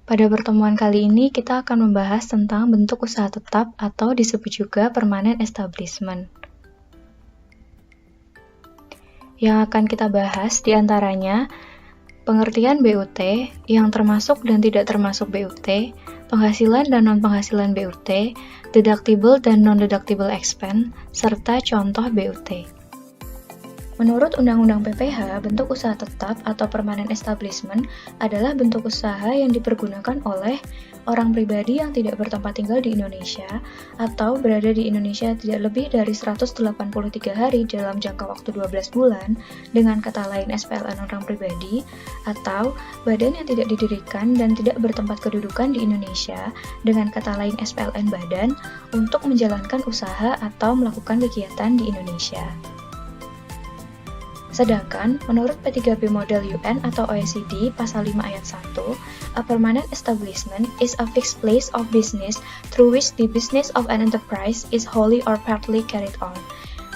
Pada pertemuan kali ini kita akan membahas tentang bentuk usaha tetap atau disebut juga permanent establishment. Yang akan kita bahas diantaranya pengertian BUT yang termasuk dan tidak termasuk BUT, penghasilan dan non-penghasilan BUT, deductible dan non-deductible expense, serta contoh BUT. Menurut Undang-Undang PPH, bentuk usaha tetap atau permanent establishment adalah bentuk usaha yang dipergunakan oleh orang pribadi yang tidak bertempat tinggal di Indonesia atau berada di Indonesia tidak lebih dari 183 hari dalam jangka waktu 12 bulan, dengan kata lain SPLN orang pribadi, atau badan yang tidak didirikan dan tidak bertempat kedudukan di Indonesia, dengan kata lain SPLN badan, untuk menjalankan usaha atau melakukan kegiatan di Indonesia. Sedangkan, menurut P3B Model UN atau OECD Pasal 5 Ayat 1, a permanent establishment is a fixed place of business through which the business of an enterprise is wholly or partly carried on,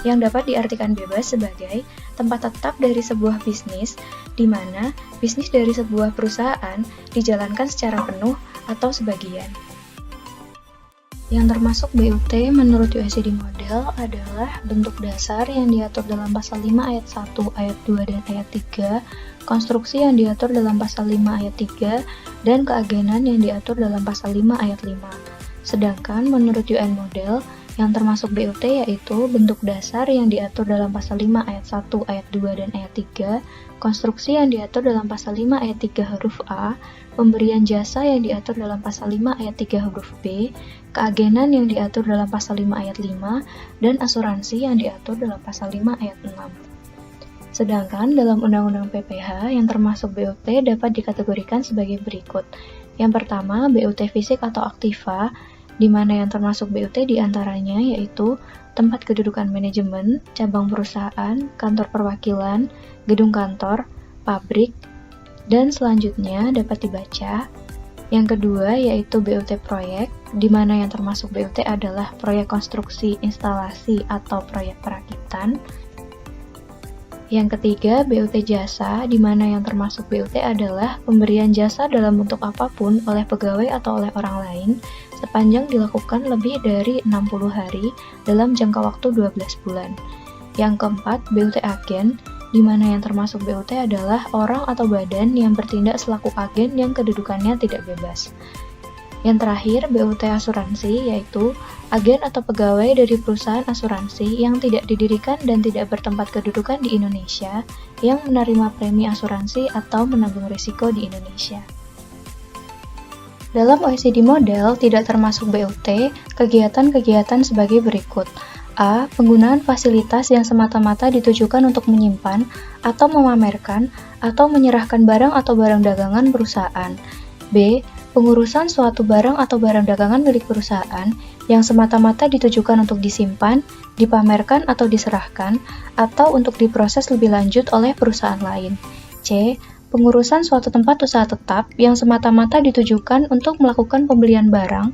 yang dapat diartikan bebas sebagai tempat tetap dari sebuah bisnis, di mana bisnis dari sebuah perusahaan dijalankan secara penuh atau sebagian. Yang termasuk BUT menurut OECD Model adalah bentuk dasar yang diatur dalam Pasal 5 Ayat 1, Ayat 2, dan Ayat 3, konstruksi yang diatur dalam Pasal 5 Ayat 3, dan keagenan yang diatur dalam Pasal 5 Ayat 5. Sedangkan menurut UN Model, yang termasuk BUT yaitu bentuk dasar yang diatur dalam Pasal 5 Ayat 1, Ayat 2, dan Ayat 3, konstruksi yang diatur dalam Pasal 5 Ayat 3 huruf A, pemberian jasa yang diatur dalam Pasal 5 Ayat 3 huruf B, keagenan yang diatur dalam Pasal 5 Ayat 5, dan asuransi yang diatur dalam Pasal 5 Ayat 6. Sedangkan dalam Undang-Undang PPH yang termasuk BUT dapat dikategorikan sebagai berikut. Yang pertama, BUT fisik atau aktiva, di mana yang termasuk BUT diantaranya yaitu tempat kedudukan manajemen, cabang perusahaan, kantor perwakilan, gedung kantor, pabrik, dan selanjutnya dapat dibaca. Yang kedua yaitu BUT proyek, di mana yang termasuk BUT adalah proyek konstruksi, instalasi, atau proyek perakitan. Yang ketiga BUT jasa, di mana yang termasuk BUT adalah pemberian jasa dalam bentuk apapun oleh pegawai atau oleh orang lain sepanjang dilakukan lebih dari 60 hari dalam jangka waktu 12 bulan. Yang keempat BUT agen, di mana yang termasuk BUT adalah orang atau badan yang bertindak selaku agen yang kedudukannya tidak bebas. Yang terakhir, BUT asuransi, yaitu agen atau pegawai dari perusahaan asuransi yang tidak didirikan dan tidak bertempat kedudukan di Indonesia yang menerima premi asuransi atau menanggung risiko di Indonesia. Dalam OECD Model tidak termasuk BUT kegiatan-kegiatan sebagai berikut. A. Penggunaan fasilitas yang semata-mata ditujukan untuk menyimpan atau memamerkan atau menyerahkan barang atau barang dagangan perusahaan. B. Pengurusan suatu barang atau barang dagangan milik perusahaan yang semata-mata ditujukan untuk disimpan, dipamerkan atau diserahkan, atau untuk diproses lebih lanjut oleh perusahaan lain. C. Pengurusan suatu tempat usaha tetap yang semata-mata ditujukan untuk melakukan pembelian barang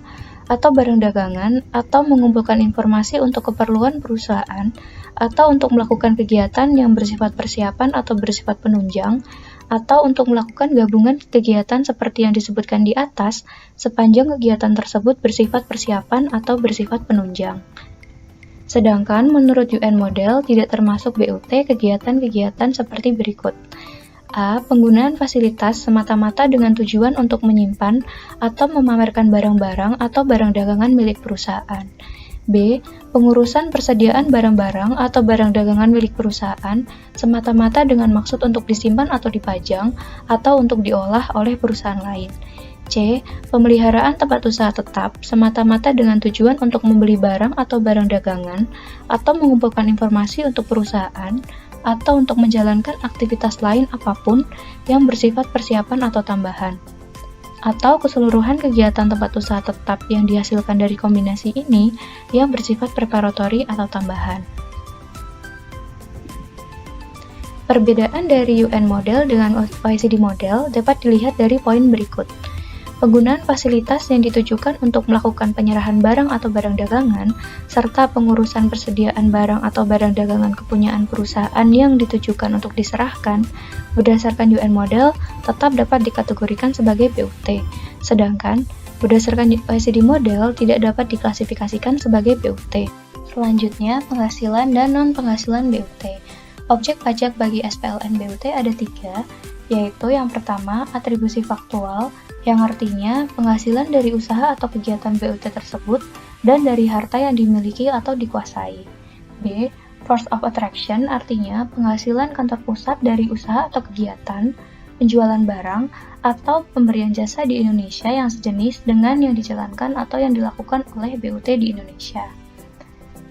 atau barang dagangan, atau mengumpulkan informasi untuk keperluan perusahaan, atau untuk melakukan kegiatan yang bersifat persiapan atau bersifat penunjang, atau untuk melakukan gabungan kegiatan seperti yang disebutkan di atas, sepanjang kegiatan tersebut bersifat persiapan atau bersifat penunjang. Sedangkan menurut UN Model tidak termasuk BUT kegiatan-kegiatan seperti berikut. A. Penggunaan fasilitas semata-mata dengan tujuan untuk menyimpan atau memamerkan barang-barang atau barang dagangan milik perusahaan. B. Pengurusan persediaan barang-barang atau barang dagangan milik perusahaan semata-mata dengan maksud untuk disimpan atau dipajang atau untuk diolah oleh perusahaan lain. C. Pemeliharaan tempat usaha tetap semata-mata dengan tujuan untuk membeli barang atau barang dagangan atau mengumpulkan informasi untuk perusahaan atau untuk menjalankan aktivitas lain apapun yang bersifat persiapan atau tambahan, atau keseluruhan kegiatan tempat usaha tetap yang dihasilkan dari kombinasi ini yang bersifat preparatory atau tambahan. Perbedaan dari UN Model dengan OECD Model dapat dilihat dari poin berikut. Penggunaan fasilitas yang ditujukan untuk melakukan penyerahan barang atau barang dagangan, serta pengurusan persediaan barang atau barang dagangan kepunyaan perusahaan yang ditujukan untuk diserahkan, berdasarkan UN Model, tetap dapat dikategorikan sebagai BUT. Sedangkan, berdasarkan OECD Model, tidak dapat diklasifikasikan sebagai BUT. Selanjutnya, penghasilan dan non-penghasilan BUT. Objek pajak bagi SPLN BUT ada 3, yaitu yang pertama, atribusi faktual, yang artinya penghasilan dari usaha atau kegiatan BUT tersebut dan dari harta yang dimiliki atau dikuasai. B. Force of attraction, artinya penghasilan kantor pusat dari usaha atau kegiatan, penjualan barang, atau pemberian jasa di Indonesia yang sejenis dengan yang dijalankan atau yang dilakukan oleh BUT di Indonesia.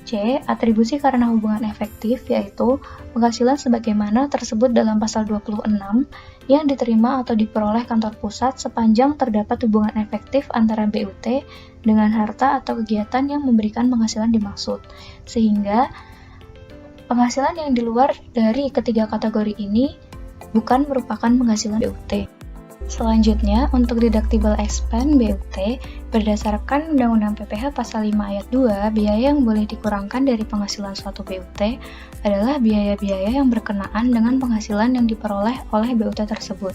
C. Atribusi karena hubungan efektif, yaitu penghasilan sebagaimana tersebut dalam pasal 26 yang diterima atau diperoleh kantor pusat sepanjang terdapat hubungan efektif antara BUT dengan harta atau kegiatan yang memberikan penghasilan dimaksud. Sehingga penghasilan yang di luar dari ketiga kategori ini bukan merupakan penghasilan BUT. Selanjutnya, untuk deductible expense BUT, berdasarkan Undang-Undang PPh Pasal 5 Ayat 2, biaya yang boleh dikurangkan dari penghasilan suatu BUT adalah biaya-biaya yang berkenaan dengan penghasilan yang diperoleh oleh BUT tersebut.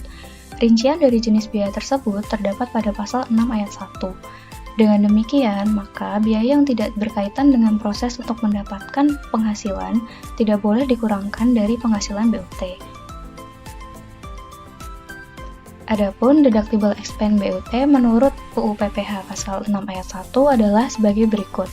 Rincian dari jenis biaya tersebut terdapat pada Pasal 6 Ayat 1. Dengan demikian, maka biaya yang tidak berkaitan dengan proses untuk mendapatkan penghasilan tidak boleh dikurangkan dari penghasilan BUT. Adapun deductible expense BUT menurut UU PPh Pasal 6 Ayat 1 adalah sebagai berikut.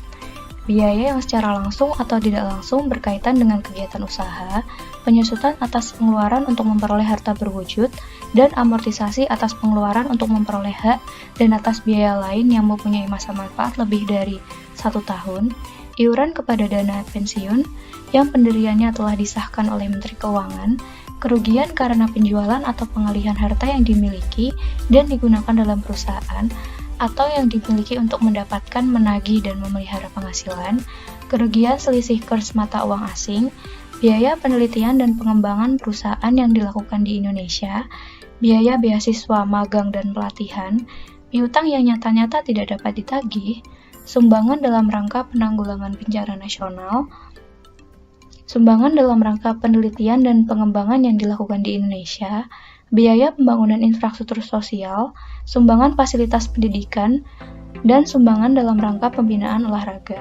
Biaya yang secara langsung atau tidak langsung berkaitan dengan kegiatan usaha, penyusutan atas pengeluaran untuk memperoleh harta berwujud, dan amortisasi atas pengeluaran untuk memperoleh hak dan atas biaya lain yang mempunyai masa manfaat lebih dari 1 tahun, iuran kepada dana pensiun yang pendiriannya telah disahkan oleh Menteri Keuangan, kerugian karena penjualan atau pengalihan harta yang dimiliki dan digunakan dalam perusahaan atau yang dimiliki untuk mendapatkan, menagih, dan memelihara penghasilan, kerugian selisih kurs mata uang asing, biaya penelitian dan pengembangan perusahaan yang dilakukan di Indonesia, biaya beasiswa, magang, dan pelatihan, piutang yang nyata-nyata tidak dapat ditagih, sumbangan dalam rangka penanggulangan bencana nasional, sumbangan dalam rangka penelitian dan pengembangan yang dilakukan di Indonesia, biaya pembangunan infrastruktur sosial, sumbangan fasilitas pendidikan, dan sumbangan dalam rangka pembinaan olahraga.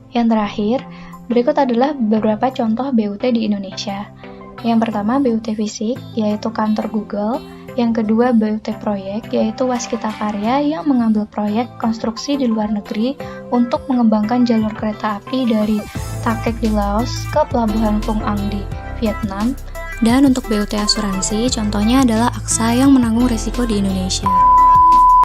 Yang terakhir, berikut adalah beberapa contoh BUT di Indonesia. Yang pertama BUT fisik, yaitu kantor Google. Yang kedua BUT proyek, yaitu Waskita Karya yang mengambil proyek konstruksi di luar negeri untuk mengembangkan jalur kereta api dari Ta Kek di Laos ke Pelabuhan Phuong An di Vietnam. Dan untuk BUT asuransi, contohnya adalah AXA yang menanggung risiko di Indonesia.